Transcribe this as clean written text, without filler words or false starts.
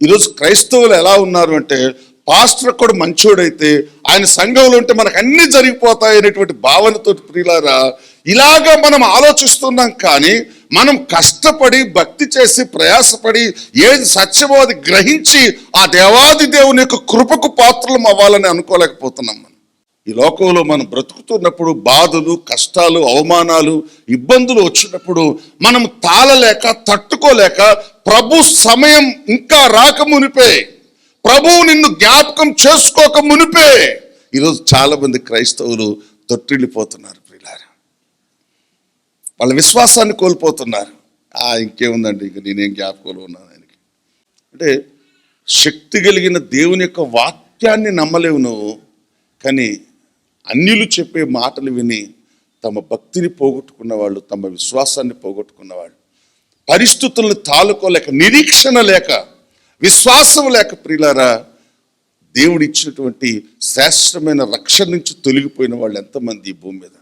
ఈరోజు క్రైస్తవులు ఎలా ఉన్నారు అంటే, పాస్టర్ కూడా మంచోడైతే ఆయన సంఘంలో ఉంటే మనకు అన్ని జరిగిపోతాయి అనేటువంటి భావనతో ప్రియులారా ఇలాగా మనం ఆలోచిస్తున్నాం. కానీ మనం కష్టపడి భక్తి చేసి ప్రయాసపడి ఏది సత్యమో అది గ్రహించి ఆ దేవాది దేవుని యొక్క కృపకు పాత్రలం అవ్వాలని అనుకోలేకపోతున్నాం. మనం ఈ లోకంలో మనం బ్రతుకుతున్నప్పుడు బాధలు, కష్టాలు, అవమానాలు, ఇబ్బందులు వచ్చినప్పుడు మనం తాళలేక తట్టుకోలేక ప్రభు సమయం ఇంకా రాక మునిపే, ప్రభువు నిన్ను జ్ఞాపకం చేసుకోక మునిపే ఈరోజు చాలా మంది క్రైస్తవులు తొట్టిల్లిపోతున్నారు. ప్రియులారా, వాళ్ళ విశ్వాసాన్ని కోల్పోతున్నారు. ఇంకేముందండి, ఇంక నేనేం జ్ఞాపకంలో ఉన్నాను ఆయనకి అంటే, శక్తి కలిగిన దేవుని యొక్క వాక్యాన్ని నమ్మలేవు నువ్వు. కానీ అన్యులు చెప్పే మాటలు విని తమ భక్తిని పోగొట్టుకున్న వాళ్ళు, తమ విశ్వాసాన్ని పోగొట్టుకున్న వాళ్ళు, పరిస్థితులను తాలుకోలేక, నిరీక్షణ లేక, విశ్వాసం లేక ప్రియులారా దేవుడు ఇచ్చినటువంటి శ్రేష్టమైన రక్షణ నుంచి తొలగిపోయిన వాళ్ళు ఎంతమంది ఈ భూమి మీద.